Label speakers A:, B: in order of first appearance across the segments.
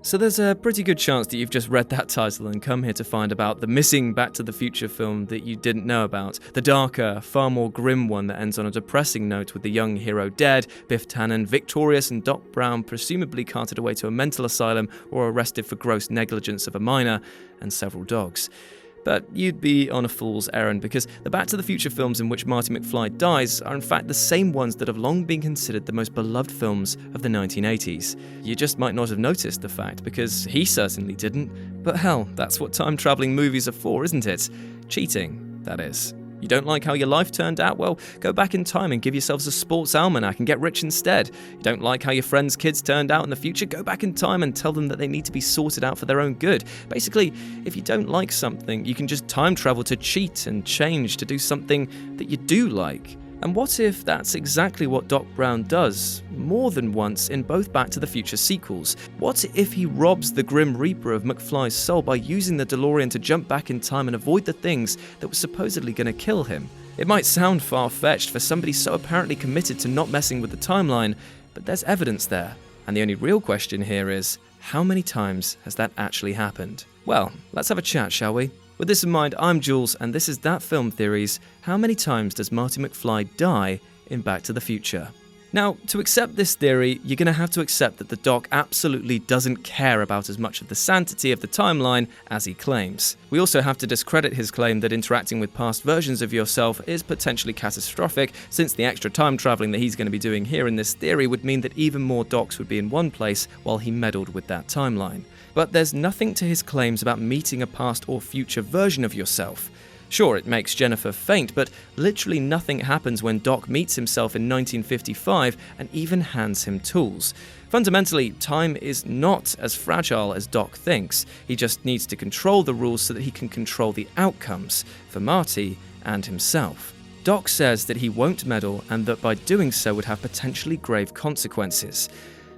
A: So there's a pretty good chance that you've just read that title and come here to find about the missing Back to the Future film that you didn't know about. The darker, far more grim one that ends on a depressing note with the young hero dead, Biff Tannen victorious and Doc Brown presumably carted away to a mental asylum or arrested for gross negligence of a minor, and several dogs. But you'd be on a fool's errand because the Back to the Future films in which Marty McFly dies are in fact the same ones that have long been considered the most beloved films of the 1980s. You just might not have noticed the fact because he certainly didn't. But hell, that's what time-travelling movies are for, isn't it? Cheating, that is. You don't like how your life turned out? Well, go back in time and give yourselves a sports almanac and get rich instead. You don't like how your friends' kids turned out in the future? Go back in time and tell them that they need to be sorted out for their own good. Basically, if you don't like something, you can just time travel to cheat and change to do something that you do like. And what if that's exactly what Doc Brown does, more than once in both Back to the Future sequels? What if he robs the Grim Reaper of McFly's soul by using the DeLorean to jump back in time and avoid the things that were supposedly going to kill him? It might sound far-fetched for somebody so apparently committed to not messing with the timeline, but there's evidence there. And the only real question here is, how many times has that actually happened? Well, let's have a chat, shall we? With this in mind, I'm Jules, and this is That Film Theories. How many times does Marty McFly die in Back to the Future? Now, to accept this theory, you're going to have to accept that the Doc absolutely doesn't care about as much of the sanctity of the timeline as he claims. We also have to discredit his claim that interacting with past versions of yourself is potentially catastrophic, since the extra time traveling that he's going to be doing here in this theory would mean that even more Docs would be in one place while he meddled with that timeline. But there's nothing to his claims about meeting a past or future version of yourself. Sure, it makes Jennifer faint, but literally nothing happens when Doc meets himself in 1955 and even hands him tools. Fundamentally, time is not as fragile as Doc thinks. He just needs to control the rules so that he can control the outcomes for Marty and himself. Doc says that he won't meddle and that by doing so would have potentially grave consequences.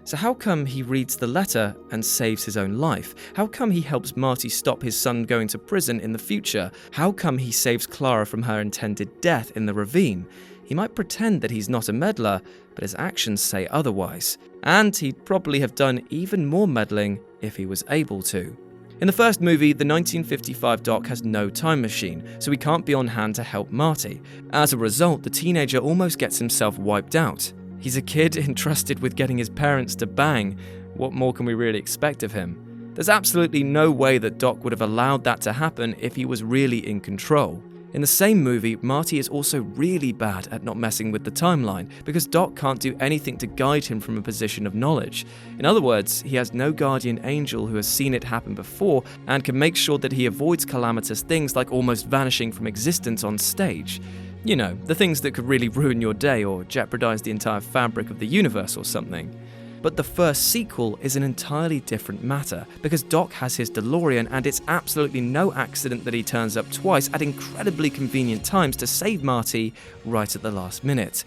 A: So how come he reads the letter and saves his own life? How come he helps Marty stop his son going to prison in the future? How come he saves Clara from her intended death in the ravine? He might pretend that he's not a meddler, but his actions say otherwise. And he'd probably have done even more meddling if he was able to. In the first movie, the 1955 Doc has no time machine, so he can't be on hand to help Marty. As a result, the teenager almost gets himself wiped out. He's a kid entrusted with getting his parents to bang. What more can we really expect of him? There's absolutely no way that Doc would have allowed that to happen if he was really in control. In the same movie, Marty is also really bad at not messing with the timeline because Doc can't do anything to guide him from a position of knowledge. In other words, he has no guardian angel who has seen it happen before and can make sure that he avoids calamitous things like almost vanishing from existence on stage. You know, the things that could really ruin your day or jeopardize the entire fabric of the universe or something. But the first sequel is an entirely different matter, because Doc has his DeLorean and it's absolutely no accident that he turns up twice at incredibly convenient times to save Marty right at the last minute.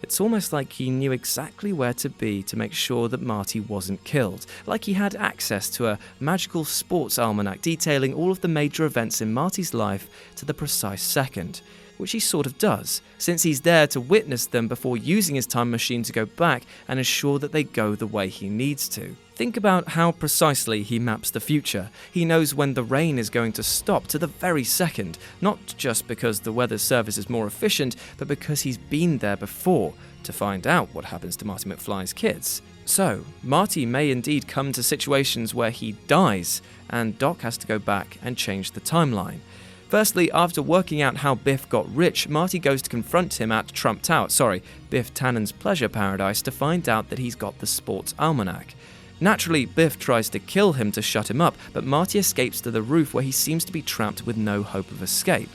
A: It's almost like he knew exactly where to be to make sure that Marty wasn't killed, like he had access to a magical sports almanac detailing all of the major events in Marty's life to the precise second. Which he sort of does, since he's there to witness them before using his time machine to go back and ensure that they go the way he needs to. Think about how precisely he maps the future. He knows when the rain is going to stop to the very second, not just because the weather service is more efficient, but because he's been there before to find out what happens to Marty McFly's kids. So, Marty may indeed come to situations where he dies, and Doc has to go back and change the timeline. Firstly, after working out how Biff got rich, Marty goes to confront him at Biff Tannen's pleasure paradise to find out that he's got the sports almanac. Naturally, Biff tries to kill him to shut him up, but Marty escapes to the roof where he seems to be trapped with no hope of escape.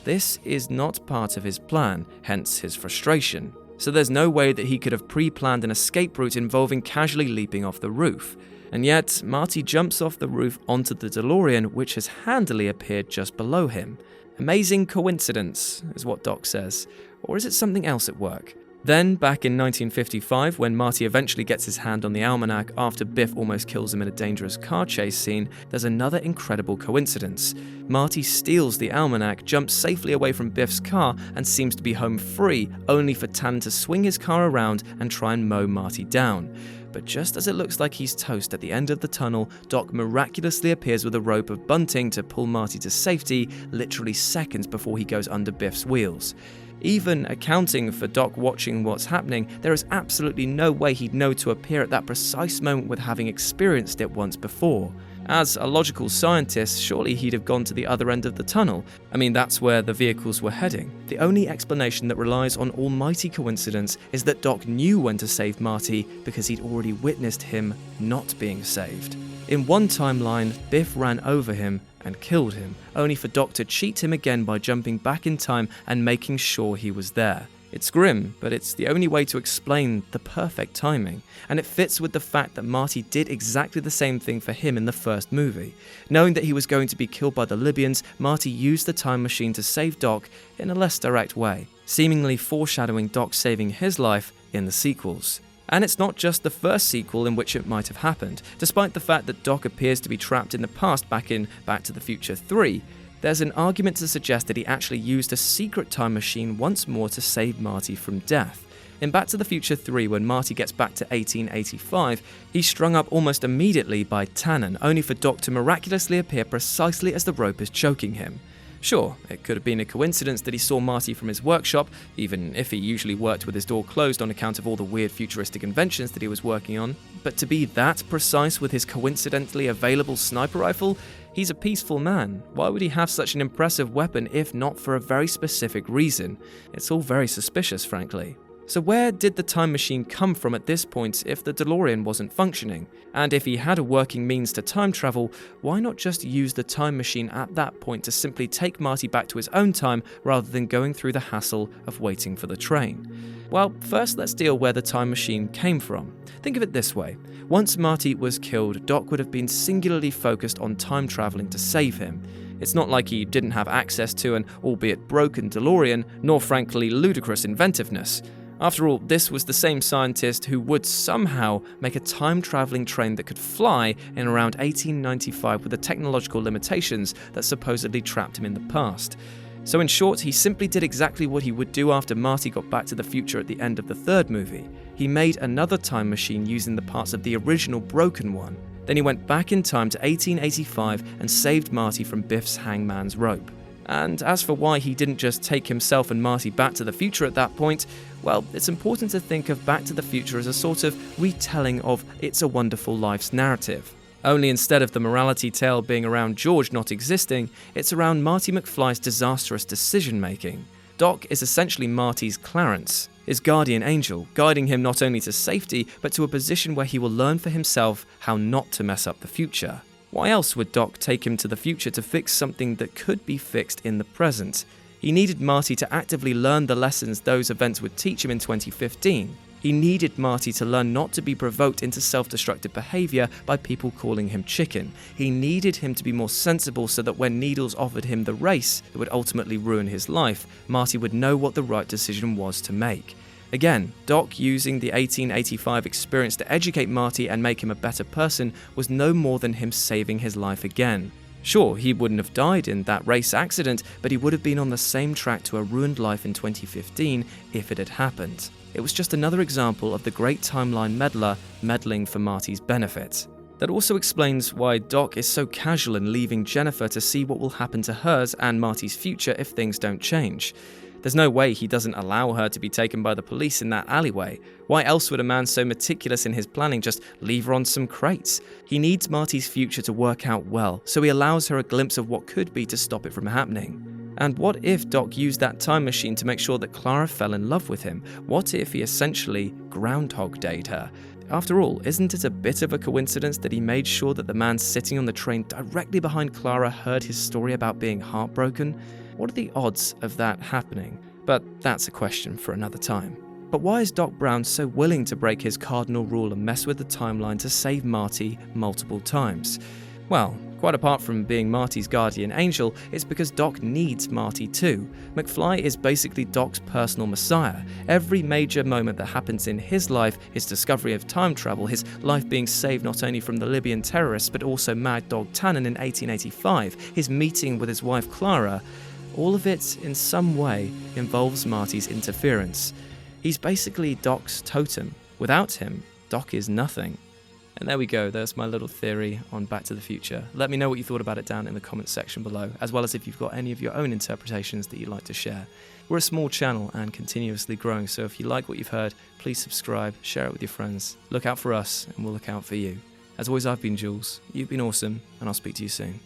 A: This is not part of his plan, hence his frustration. So there's no way that he could have pre-planned an escape route involving casually leaping off the roof. And yet, Marty jumps off the roof onto the DeLorean, which has handily appeared just below him. Amazing coincidence, is what Doc says. Or is it something else at work? Then, back in 1955, when Marty eventually gets his hand on the almanac after Biff almost kills him in a dangerous car chase scene, there's another incredible coincidence. Marty steals the almanac, jumps safely away from Biff's car, and seems to be home free, only for Tan to swing his car around and try and mow Marty down. But just as it looks like he's toast at the end of the tunnel, Doc miraculously appears with a rope of bunting to pull Marty to safety, literally seconds before he goes under Biff's wheels. Even accounting for Doc watching what's happening, there is absolutely no way he'd know to appear at that precise moment with having experienced it once before. As a logical scientist, surely he'd have gone to the other end of the tunnel. I mean, that's where the vehicles were heading. The only explanation that relies on almighty coincidence is that Doc knew when to save Marty because he'd already witnessed him not being saved. In one timeline, Biff ran over him and killed him, only for Doc to cheat him again by jumping back in time and making sure he was there. It's grim, but it's the only way to explain the perfect timing, and it fits with the fact that Marty did exactly the same thing for him in the first movie. Knowing that he was going to be killed by the Libyans, Marty used the time machine to save Doc in a less direct way, seemingly foreshadowing Doc saving his life in the sequels. And it's not just the first sequel in which it might have happened. Despite the fact that Doc appears to be trapped in the past back in Back to the Future 3, there's an argument to suggest that he actually used a secret time machine once more to save Marty from death. In Back to the Future 3, when Marty gets back to 1885, he's strung up almost immediately by tannin, only for Doc to miraculously appear precisely as the rope is choking him. Sure, it could have been a coincidence that he saw Marty from his workshop, even if he usually worked with his door closed on account of all the weird futuristic inventions that he was working on, but to be that precise with his coincidentally available sniper rifle? He's a peaceful man. Why would he have such an impressive weapon if not for a very specific reason? It's all very suspicious, frankly. So where did the time machine come from at this point if the DeLorean wasn't functioning? And if he had a working means to time travel, why not just use the time machine at that point to simply take Marty back to his own time rather than going through the hassle of waiting for the train? Well, first let's deal where the time machine came from. Think of it this way. Once Marty was killed, Doc would have been singularly focused on time traveling to save him. It's not like he didn't have access to an albeit broken DeLorean, nor frankly ludicrous inventiveness. After all, this was the same scientist who would somehow make a time-traveling train that could fly in around 1895 with the technological limitations that supposedly trapped him in the past. So in short, he simply did exactly what he would do after Marty got back to the future at the end of the third movie. He made another time machine using the parts of the original broken one. Then he went back in time to 1885 and saved Marty from Biff's hangman's rope. And as for why he didn't just take himself and Marty back to the future at that point, well, it's important to think of Back to the Future as a sort of retelling of It's a Wonderful Life's narrative. Only instead of the morality tale being around George not existing, it's around Marty McFly's disastrous decision-making. Doc is essentially Marty's Clarence, his guardian angel, guiding him not only to safety, but to a position where he will learn for himself how not to mess up the future. Why else would Doc take him to the future to fix something that could be fixed in the present? He needed Marty to actively learn the lessons those events would teach him in 2015. He needed Marty to learn not to be provoked into self-destructive behavior by people calling him chicken. He needed him to be more sensible so that when Needles offered him the race that would ultimately ruin his life, Marty would know what the right decision was to make. Again, Doc using the 1885 experience to educate Marty and make him a better person was no more than him saving his life again. Sure, he wouldn't have died in that race accident, but he would have been on the same track to a ruined life in 2015 if it had happened. It was just another example of the great timeline meddler meddling for Marty's benefit. That also explains why Doc is so casual in leaving Jennifer to see what will happen to hers and Marty's future if things don't change. There's no way he doesn't allow her to be taken by the police in that alleyway. Why else would a man so meticulous in his planning just leave her on some crates? He needs Marty's future to work out well, so he allows her a glimpse of what could be to stop it from happening. And what if Doc used that time machine to make sure that Clara fell in love with him? What if he essentially Groundhog Dayed her? After all, isn't it a bit of a coincidence that he made sure that the man sitting on the train directly behind Clara heard his story about being heartbroken? What are the odds of that happening? But that's a question for another time. But why is Doc Brown so willing to break his cardinal rule and mess with the timeline to save Marty multiple times? Well, quite apart from being Marty's guardian angel, it's because Doc needs Marty too. McFly is basically Doc's personal messiah. Every major moment that happens in his life, his discovery of time travel, his life being saved not only from the Libyan terrorists but also Mad Dog Tannen in 1885, his meeting with his wife Clara, all of it in some way involves Marty's interference. He's basically Doc's totem. Without him, Doc is nothing. And there we go, there's my little theory on Back to the Future. Let me know what you thought about it down in the comments section below, as well as if you've got any of your own interpretations that you'd like to share. We're a small channel and continuously growing, so if you like what you've heard, please subscribe, share it with your friends. Look out for us, and we'll look out for you. As always, I've been Jules, you've been awesome, and I'll speak to you soon.